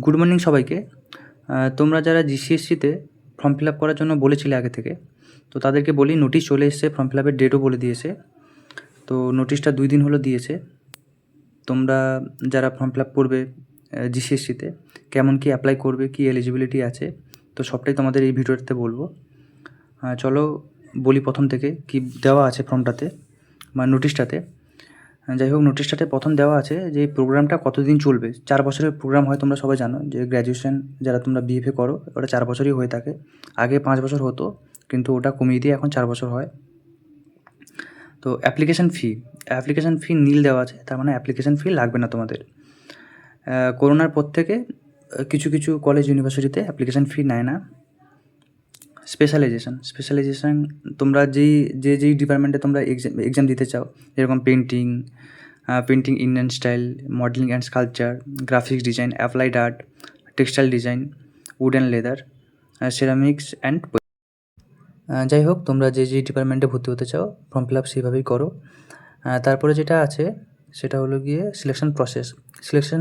Good morning সবাইকে। তোমরা যারা জিসিএসসিতে ফর্ম ফিল আপ করার জন্য বলেছিলে আগে থেকে, তো তাদেরকে বলি নোটিশ চলে এসছে, ফর্ম ফিল আপের ডেটও বলে দিয়েছে। তো নোটিশটা 2 দিন হলো দিয়েছে। তোমরা যারা ফর্ম ফিল আপ করবে জিসিএসসিতে, কেমন কী অ্যাপ্লাই করবে, কী এলিজিবিলিটি আছে, তো সবটাই তোমাদের এই ভিডিওতে বলবো। চলো বলি প্রথম থেকে কী দেওয়া আছে ফর্মটাতে বা নোটিশটাতে। যাই হোক, নোটিশটাতে প্রথম দেওয়া আছে যে প্রোগ্রামটা কতদিন চলবে। 4 বছরের প্রোগ্রাম হয়, তোমরা সবাই জানো যে গ্র্যাজুয়েশন যারা তোমরা বিএফএ করো ওটা 4 বছরই হয়ে থাকে। আগে 5 বছর হতো, কিন্তু ওটা কমিয়ে দিয়ে এখন 4 বছর হয়। তো অ্যাপ্লিকেশান ফি নীল দেওয়া আছে, তার মানে অ্যাপ্লিকেশান ফি লাগবে না তোমাদের। করোনার পর থেকে কিছু কিছু কলেজ ইউনিভার্সিটিতে অ্যাপ্লিকেশান ফি নেয় না। স্পেশালাইজেশান তোমরা যেই ডিপার্টমেন্টে তোমরা এক্সাম দিতে চাও, যেরকম painting Indian style, modelling and sculpture, graphics design, applied art, textile design, wood and leather, ceramics and. যাই হোক, তোমরা যেই ডিপার্টমেন্টে ভর্তি হতে চাও ফর্ম ফিল আপ সেইভাবেই করো। তারপরে যেটা আছে সেটা হলো গিয়ে সিলেকশন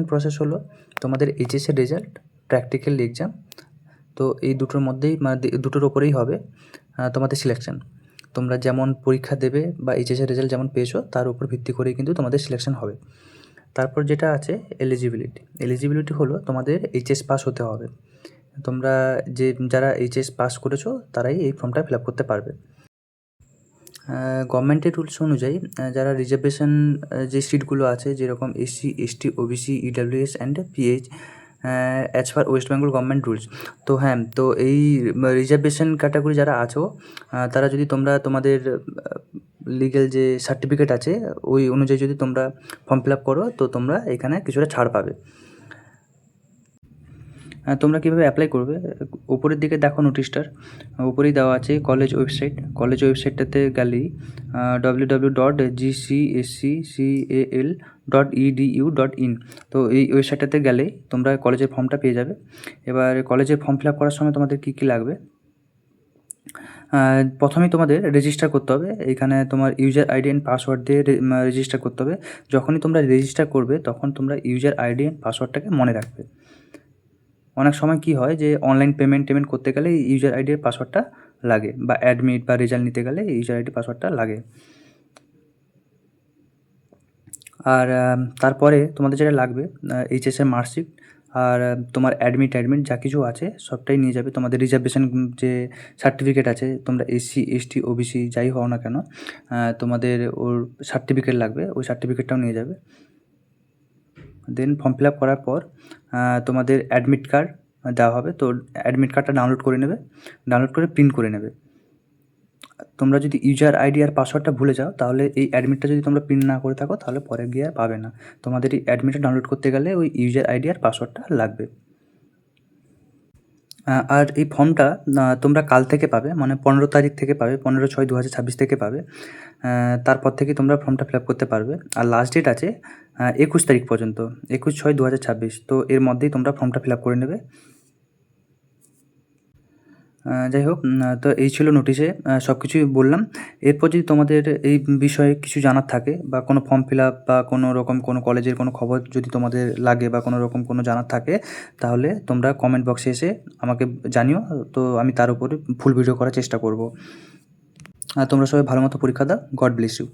প্রসেস হলো তোমাদের এইচএসের রেজাল্ট, প্র্যাকটিক্যাল এক্সাম। তো এই দুটোর মধ্যেই মানে দুটোর ওপরেই হবে তোমাদের সিলেকশন। তোমরা যেমন পরীক্ষা দেবে বা এইচএসের রেজাল্ট যেমন পেয়েছো তার উপর ভিত্তি করেই কিন্তু তোমাদের সিলেকশন হবে। তারপর যেটা আছে এলিজিবিলিটি হলো তোমাদের এইচএস পাস হতে হবে। তোমরা যারা এইচএস পাস করেছো তারাই এই ফর্মটা ফিল আপ করতে পারবে। গভর্নমেন্টের রুলস অনুযায়ী যারা রিজার্ভেশন যে সিটগুলো আছে, যেরকম SC, ST, OBC, EWS and pH, as per West Bengal government rules. তো হ্যাঁ, তো এই রিজার্ভেশন ক্যাটাগরি যারা আছো তারা যদি তোমাদের লিগ্যাল যে সার্টিফিকেট আছে ওই অনুযায়ী যদি তোমরা ফর্ম ফিল আপ করো, তো তোমরা এখানে কিছুটা ছাড় পাবে। তোমরা কীভাবে অ্যাপ্লাই করবে, উপরের দিকে দেখো নোটিশটার উপরেই দেওয়া আছে কলেজ ওয়েবসাইটটাতে গেলেই www.gcsccal.edu.in, তো এই ওয়েবসাইটটাতে গেলেই তোমরা কলেজের ফর্মটা পেয়ে যাবে। এবার কলেজের ফর্ম ফিল আপ করার সময় তোমাদের কী কী লাগবে, প্রথমেই তোমাদের রেজিস্টার করতে হবে। এইখানে তোমার ইউজার আইডি অ্যান্ড পাসওয়ার্ড দিয়ে রেজিস্টার করতে হবে। যখনই তোমরা রেজিস্টার করবে তখন তোমরা ইউজার আইডি অ্যান্ড পাসওয়ার্ডটাকে মনে রাখবে। অনেক সময় কী হয় যে অনলাইন পেমেন্ট করতে গেলে ইউজার আইডি আর পাসওয়ার্ডটা লাগে, বা অ্যাডমিট বা রেজাল্ট নিতে গেলে ইউজার আইডি পাসওয়ার্ডটা লাগে। আর তারপরে তোমাদের যেটা লাগবে এইচএসের মার্কশিট আর তোমার অ্যাডমিট যা কিছু আছে সবটাই নিয়ে যাবে। তোমাদের রিজার্ভেশন যে সার্টিফিকেট আছে, তোমরা এসসি, এসটি, ওবিসি যাই হও না কেন, তোমাদের ওর সার্টিফিকেট লাগবে, ওই সার্টিফিকেটটাও নিয়ে যাবে। দেন ফর্ম ফিল আপ করার পর তোমাদের অ্যাডমিট কার্ড দেওয়া হবে। তো অ্যাডমিট কার্ডটা ডাউনলোড করে প্রিন্ট করে নেবে। তোমরা যদি ইউজার আইডি আর পাসওয়ার্ডটা ভুলে যাও, তাহলে এই অ্যাডমিটটা যদি তোমরা প্রিন্ট না করে থাকো তাহলে পরে গিয়ে আর পাবে না। তোমাদের এই অ্যাডমিটটা ডাউনলোড করতে গেলে ওই ইউজার আইডি আর পাসওয়ার্ডটা লাগবে। আর এই ফর্মটা তোমরা কাল থেকে পাবে, মানে 15 তারিখ থেকে পাবে, 15/6/2026 থেকে পাবে। তারপর থেকে তোমরা ফর্মটা ফিল আপ করতে পারবে। আর লাস্ট ডেট আছে 21 তারিখ পর্যন্ত, 21/6/2026। তো এর মধ্যেই তোমরা ফর্মটা ফিল আপ করে নেবে। যাই হোক, তো এই ছিল নোটিশে সব কিছুই বললাম। এরপর যদি তোমাদের এই বিষয়ে কিছু জানার থাকে বা কোনো ফর্ম ফিল আপ বা কোনো রকম কোনো কলেজের কোনো খবর যদি তোমাদের লাগে বা কোনো রকম কোনো জানার থাকে, তাহলে তোমরা কমেন্ট বক্সে এসে আমাকে জানিও। তো আমি তার উপরে ফুল ভিডিও করার চেষ্টা করব। তোমরা সবাই ভালো মতো পরীক্ষা দাও। God bless you.